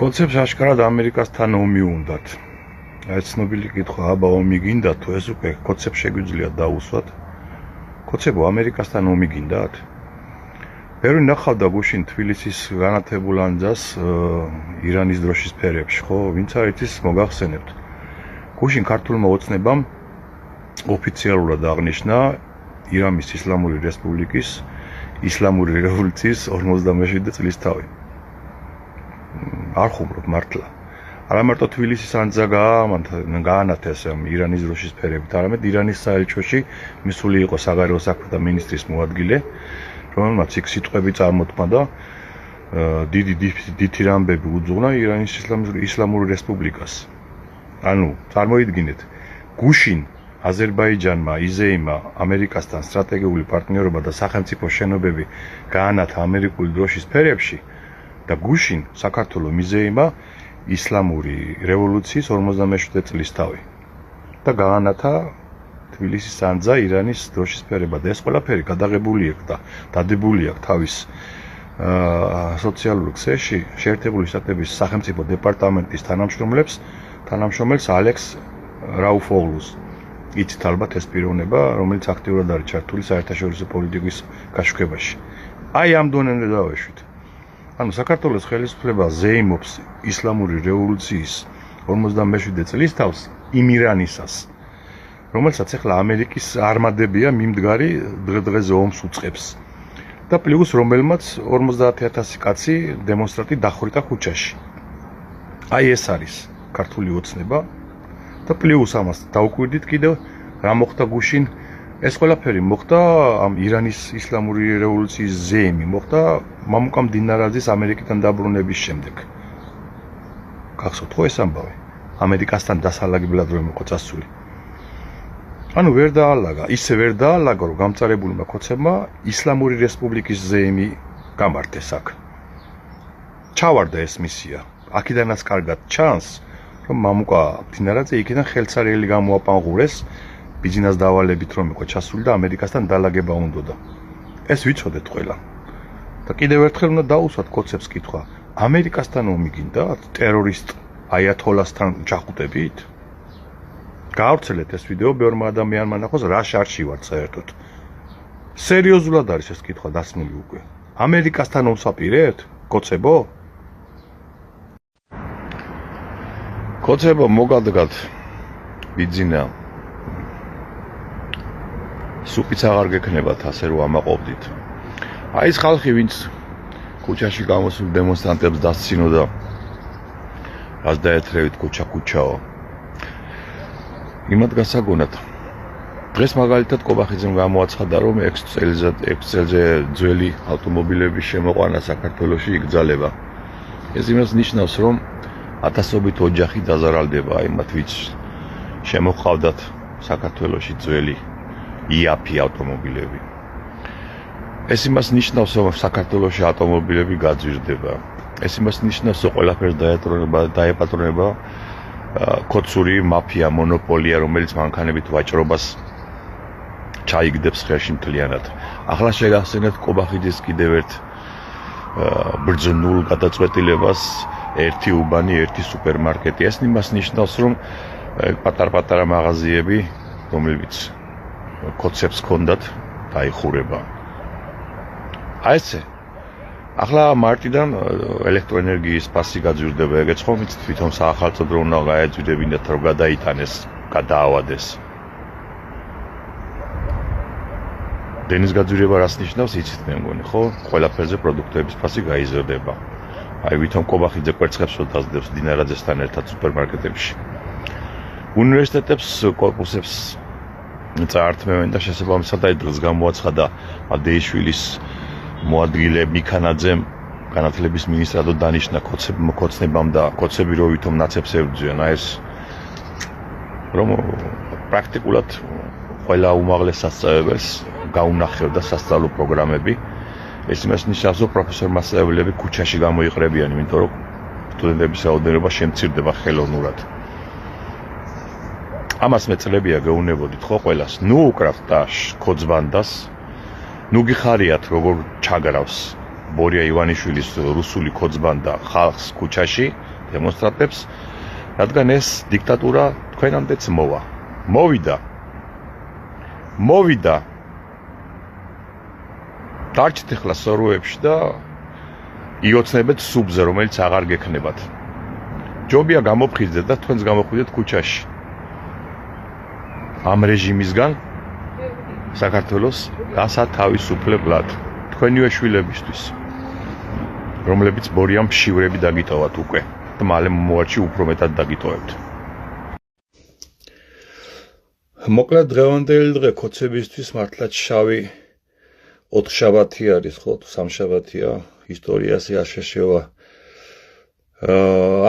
კოცებს აშკარად ამერიკასთან ომი უნდათ. ეს ცნობილი კითხვა, აბა ომი გინდათ თუ ეს უკვე კოცებს შეგვიძლია დაუსვათ? კოცებო, ამერიკასთან ომი გინდათ? ბევრი ნახავდა გუშინ თბილისის განათებულ ანძას ირანის დროშის ფერებში, ხო? ვინც არ იცის, მოგახსენებთ. გუშინ ქართულმა ოცნებამ ოფიციალურად აღნიშნა ირანის ისლამური რესპუბლიკის ისლამური რევოლუციის 47 წლის თავი. არ ხუმრობ მართლა. არა მარტო თბილისის ანძა გაანათეს ირანის დროშის ფერებით, არამედ ირანის საელჩოში მისული იყო საგარეო საქმეთა მინისტრის მოადგილე, რომელმაც იქ სიტყვები წარმოთქმა და დიდი დითირამბები უძღვნა ირანის ისლამური რესპუბლიკას. ანუ წარმოიდგინეთ, გუშინ აზერბაიჯანმა იზეიმა ამერიკასთან სტრატეგიული პარტნიორობა და სახელმწიფო შენობები გაანათა ამერიკული დროშის ფერებში და გუშინ საქართველოს მიზეიმა ისლამური რევოლუციის 47 წლის თავი და გაანათა თბილისის ანძა ირანის დროშის ფერება და ეს ყველაფერი გადაღებული აქვს და დადებული აქვს თავის სოციალურ ქსელში შეერთებული შტატების სახელმწიფო დეპარტამენტის თანამშრომელს ალექს რაუფოღლუს. იცით ალბათ ეს პიროვნება, რომელიც აქტიურად არის ჩართული საერთაშორისო პოლიტიკის გაშუქებაში. აი ამ დონემდე დავეშვით. ანუ საქართველოს ხელისუფლება ზეიმობს ისლამური რევოლუციის 47 წლის თავს იმ ირანისას, რომელსაც ახლა ამერიკის არმადებია მიმდგარი დღე-დღეზე ომს უწყებს და პლუს რომელმაც 50,000 კაცი დემონსტრანტი დახვრიტა ქუჩაში. აი ეს არის ქართული ოცნება და პლუს ამას დავუკვირდით კიდევ რა მოხდა გუშინ. ეს ყველაფერი მოხდა ამ ირანის ისლამური რევოლუციის ზეიმი მოხდა მამუკა მდინარაძის ამერიკიდან დაბრუნების შემდეგ. გახსოვთ ხო ეს ამბავი? ამერიკასთან დასალაგებლად რომ იყო წასული. ანუ ვერ დაალაგა, ისე ვერ დაალაგა, რომ გამწარებულმა კოცებმა ისლამური რესპუბლიკის ზეიმი გამართეს აქ. ჩავარდა ეს მისია. აქედანაც კარგად ჩანს, რომ მამუკა მდინარაძე იქიდან ხელცარიელი გამოაპანღურეს ბიძინას დავალებით რომ იყო ჩასული და ამერიკასთან დალაგება უნდოდა. ეს ვიცოდეთ ყველა. და კიდევ ერთხელ უნდა დაუსვათ კოცებს კითხვა, ამერიკასთან ომი გინდათ ტერორისტ აიათოლასთან ჩახუტებით? გაავრცელეთ ეს ვიდეო ბევრმა ადამიანმა ნახოს რა შარში ვართ საერთოდ. სერიოზულად არის ეს კითხვა დასმული უკვე. ამერიკასთან ომს აპირებთ, კოცებო? კოცებო, მოგადგათ ბიძინა. სუპიც აღარ გექნებათ ასე რომ ამაყობდით. აი ეს ხალხი ვინც ქუჩაში გამოსულ დემონსტრანტებს დასცინოდა რას დაეთრევით ქუჩა-ქუჩაო. იმათ გასაგონად. დღეს მაგალითად კობახიძემ გამოაცხადა რომ 6 წელზე ძველი ავტომობილების შემოყვანა საქართველოში იგრძალება. ეს იმას ნიშნავს რომ ათასობით ოჯახი დაზარალდება იმათ ვინც შემოყავდათ საქართველოში ძველი იაფი ავტომობილები. ეს იმას ნიშნავს, რომ საქართველოში ავტომობილები გაძვირდება. ეს იმას ნიშნავს, რომ ყველაფერს დაეპატრონება კოცური მაფია, მონოპოლია, რომელიც მანქანებით ვაჭრობას ჩაიგდებს ხელში მთლიანად. ახლა შეგახსენებთ კობახიძის კიდევ ერთ ბრძნულ გადაწყვეტილებას, ერთი უბანი, ერთი სუპერმარკეტი. ეს იმას ნიშნავს, რომ პატარ-პატარა მაღაზიები, რომლებიც კოცებს ჰქონდათ, დაიხურება. აი ესე. ახლა მარტიდან ელექტროენერგიის ფასი გაძვირდება, ეგეც ხომ იცით, თვითონ საახალწლო უნდა გაეძვირებინათ, რომ გადაიტანეს, გადაავადეს. დენის გაძვირება რას ნიშნავს, იცით მე მგონი, ხო? ყველაფერზე პროდუქტების ფასი გაიზრდება. აი ვითომ კობახიძე კვერცხებს ოდაზდებს დინარაძესთან ერთად სუპერმარკეტებში. უნივერსიტეტებს, კორპუსებს წაართმევენ და შესაბამისად აი დღეს გამოაცხადა ადეიშვილის მოადგილე მიქანაძემ განათლების მინისტრად დანიშნა კოცნებამ და კოცები რო ვითომ ნაცებს ებრძვიან. აი ეს რომ პრაქტიკულად ყველა უმაღლეს სასწავლებელს გაუნახებდა სასწავლო პროგრამები. ეს იმას ნიშნავს, რომ პროფესორ-მასწავლებლები ქუჩაში გამოიყრებიან, იმიტომ რომ სტუდენტების რაოდენობა შემცირდება ხელოვნურად. ამას მე წლებია გეუნებოდით ხო ყველას. ნუ უკრავთ და კოცბანდას. ნუ გიხარიათ როგორ ჩაგრავს ბორია ივანიშვილის რუსული ქოძბანდა ხალხს ქუჩაში დემონსტრანტებს, რადგან ეს დიქტატურა თქვენამდეც მოვა. მოვიდა. დარჩით ახლა სოროებში და იოცნებეთ სუბზე, რომელიც აღარ გექნებათ. ჯობია გამოფხიზდეთ და თქვენს გამოხვიდეთ ქუჩაში. ამ რეჟიმისგან საქართველოს გასათავისუფლებლად თქვენივე შვილებისთვის, რომლებიც ბორიამ მშივრები დაგიტოვათ უკვე და მალე მომავალში უფრო მეტად დაგიტოვებთ. მოკლედ დღევანდელი დღე ქოცებისთვის მართლაც შავი ოთხშაბათი არის, ხო, სამშაბათია, ისტორიაზე არ შეშევა.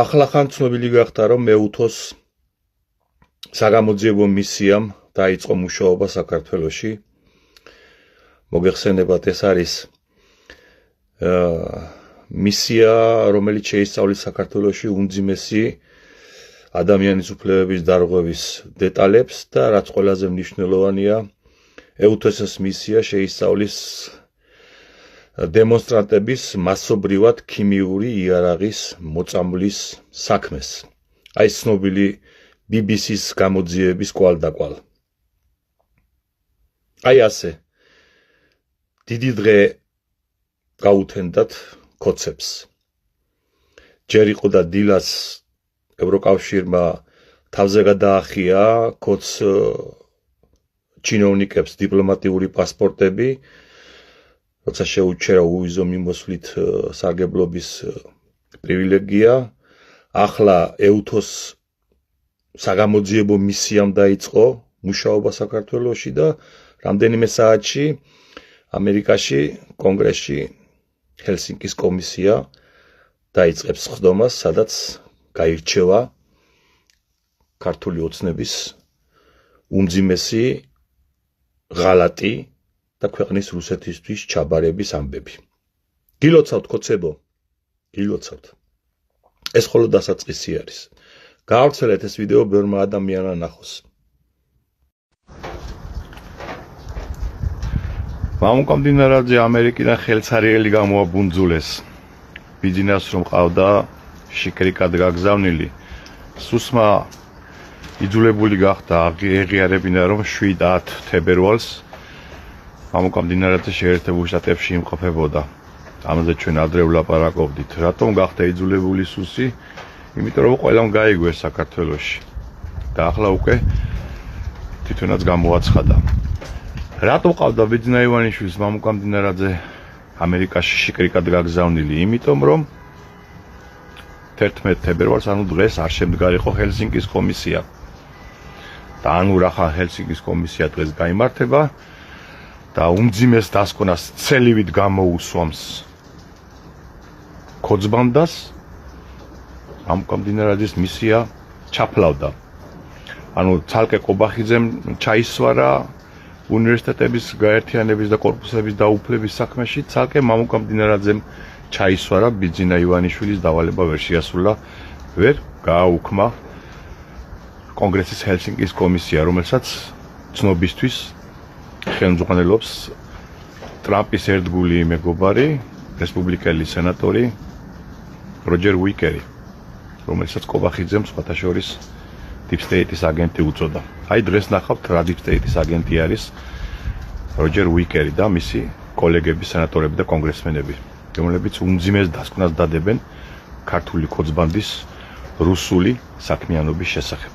ახლახან ცნობილი გახდა, რომ მეუთოს საგამოძიებო მისიამ დაიწყო მუშაობა საქართველოში. მოგეხსენებათ, ეს არის მისია, რომელიც შეისწავლის საქართველოში უმძიმესი ადამიანის უფლებების დარღვევის დეტალებს და რაც ყველაზე მნიშვნელოვანია, ეუთოს მისია შეისწავლის დემონსტრანტების მასობრივად ქიმიური იარაღის მოწამვლის საქმეს. აი ცნობილი BBC-ს გამოძიების კვალდაკვალ. აი ასე. დიდი დღე გაუთენდათ ქოცებს. ჯერ იყო და დილას ევროკავშირმა თავზე გადაახია ქოც ჩინოვნიკებს დიპლომატიური პასპორტები, როცა შეუჩერა უვიზო მიმოსვლით სარგებლობის პრივილეგია. ახლა ეუთოს საგამოძიებო მისიამ დაიწყო მუშაობა საქართველოში და რამდენიმე საათში ამერიკაში კონგრესში ჰელსინკის კომისია დაიწყებს ხდომას, სადაც გაირჩევა ქართული ოცნების უმძიმესი ღალატი და ქვეყნის რუსეთისთვის ჩაბარების ამბები. გილოცავთ ქოცებო, გილოცავთ. ეს მხოლოდ დასაწყისი არის. გაავრცელეთ ეს ვიდეო ბევრმა ადამიანმა ნახოს. მამუკამდინარაძე ამერიკიდან ხელცარიელი გამოაბუნძულეს. ბიძინას რომ ყავდა შიკრიკად გაგზავნილი. სუსმა იძულებული გახდა აღიარებინა რომ 7-10 თებერვალს მამუკამდინარაძე შეერთებულ შტატებში იმყოფებოდა. ამაზე ჩვენ ადრე ვლაპარაკობდით. რატომ გახდა იძულებული სუსი? იმიტომ რომ ყველამ გაიგოს საქართველოში. და ახლა უკვე თვითონაც გამოაცხადა. რატომ ყავდა ბიძინა ივანიშვილის მამუკამდინარაძე ამერიკაში შიკრიკად გაგზავნილი? იმიტომ რომ 11 თებერვალს, ანუ დღეს არ შემდგარიყო ჰელსინკის კომისია. და ანუ რახან ჰელსინკის კომისია დღეს გაიმართება და უმძიმეს დასკვნას ცელივით გამოუსვამს ქოძბანდას, მამუკამდინარაძის მისია ჩაფლავდა. ანუ ცალკე ყობახიძემ ჩაისვარა უნივერსიტეტების გაერთიანების და კორპუსების დაუფლების საქმეში, ცალკე მამუკამდინარაძემ ჩაისვარა ბიძინა ივანიშვილის დავალება ვერ შეასრულა, ვერ გააუქმა კონგრესის ჰელსინკის კომისია, რომელსაც ცნობისთვის ხელმძღვანელობს ტრამპის ერთგული მეგობარი, რესპუბლიკელი სენატორი როჯერ უიკერი, რომელსაც ყობახიძემ სხვათა შორის Deep State-ის აგენტი უწოდა. აი დღეს ნახავთ რა Deep State-ის აგენტი არის როჯერ უიკერი და მისი კოლეგები, სენატორები და კონგრესმენები, რომლებიც უმძიმეს დასკვნას დადებენ ქართული ქოძბანდის რუსული საქმიანობის შესახებ.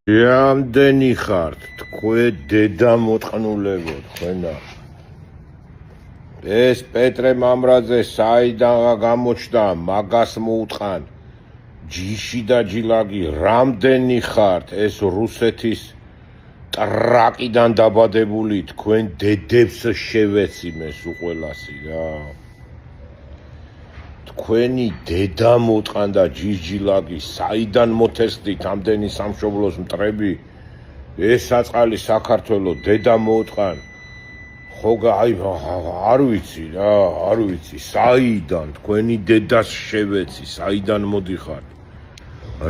Რამდენი ხართ თქვენ დედა მოწყნულებო თქვენა? ეს პეტრე მამრაძე საიდან გამოჩნდა, მაგას მოუტყან. ჯიში და ჯილაგი, რამდენი ხართ ეს რუსეთის ტრაკიდან დაბადებული თქვენ დედებს შევეციმეს უყველასი რა. თქვენი დედა მოუტყან და ჯიჯილაგი, საიდან მოთესდით ამდენი სამშობლოს მტრები? ეს საწყალი საქართველოს დედა მოუტყან. ხო არ ვიცი რა, არ ვიცი, საიდან თქვენი დედას შევეცი, საიდან მოდიხართ?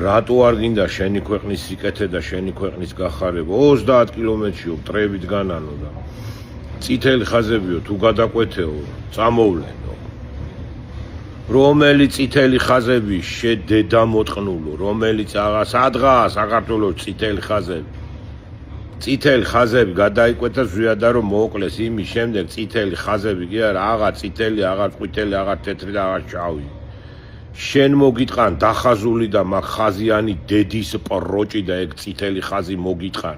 რატო არ გინდა შენი ქვეყნის სიკეთე და შენი ქვეყნის გახარება? 30 კილომეტრიო მტრებით განანო და წითელი ხაზებიო თუ გადაკვეთეო, წამოვლენო. რომელი წითელი ხაზები შედედა მოტყნულო, რომელიც სადღა საქართველოს წითელი ხაზები. წითელი ხაზები გადაიკვეთა ზვიადა რომ მოუკლეს იმის შემდეგ წითელი ხაზები კი არა, აღარ წითელი, აღარ ყვითელი, აღარ თეთრი და აღარ შავი. შენ მოგიტყან დახაზული და მაგ ხაზიანი დედის პროჭი და ეგ წითელი ხაზი მოგიტყან.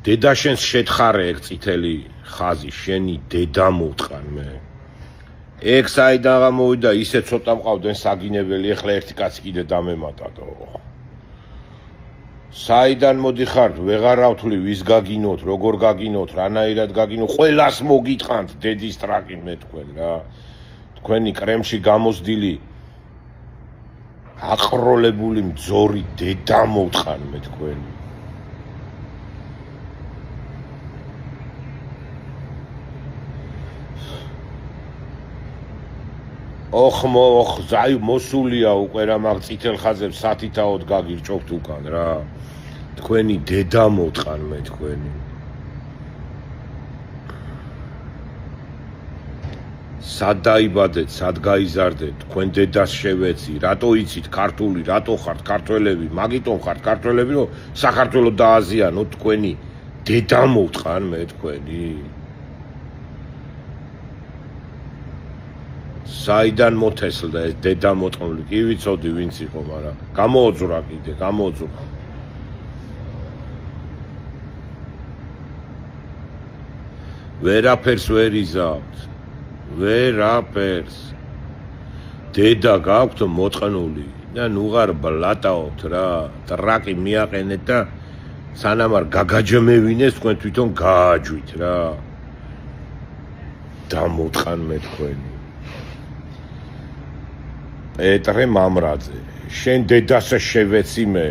დედა შენს შეთხარე ეგ წითელი ხაზი, შენი დედა მოტყან მე. ეგ საიდან გამოვიდა, ისე ცოტა მყავდნენ საგინებელი, ეხლა ერთი კაცი კიდე დამემატადო. საიდან მოდიხართ, ვეღარავთვლი, ვის გაგინოთ, როგორ გაგინოთ, რანაირად გაგინოთ, ყველას მოგიტყანთ დედის ტრაკი მე თქვენ რა. თქვენი კრემში გამოსდილი აყროლებული მძორი დედა მოტყან მე თქვენი. ოხ ზაი მოსულია უკვე რა მაგ წითელ ხაზებს სათითაოდ გაგირჭობთ უკან რა. თქვენი დედა მოტყან მე თქვენი. სად დაიბადეთ, სად გაიზარდეთ, თქვენ დედას შევეცი, რატო იცით ქართული, რატო ხართ ქართველები, მაგიტომ ხართ ქართველები, რომ საქართველოს დააზიანოთ თქვენი დედა მოტყან მე თქვენი. საიდან მოთესლდა ეს დედა მოტყნული, კი ვიცოდი ვინც იყო, მაგრამ გამოოძვრა კიდე, გამოოძვრა. ვერაფერს ვერ იზავთ, ვერაფერს. დედა გაქვთ მოტყნული და ნუღარ ბლატაობთ რა, ტრაკი მიაყენეთ და სანამ არ გაგაჯმევინეს თქვენ თვითონ გააჯვით რა. დამოტყან მე თქვენი. პეტრე მამრაძე, შენ დედას შევეცი მე.